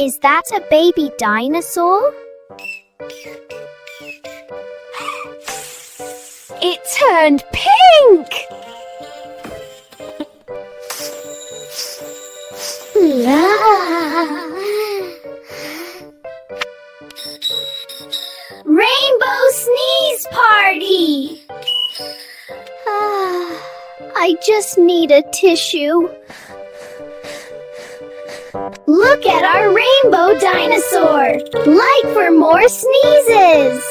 Is that a baby dinosaur? It turned pink! Rainbow sneeze party! I just need a tissue. Look at our rainbow dinosaur! Like for more sneezes!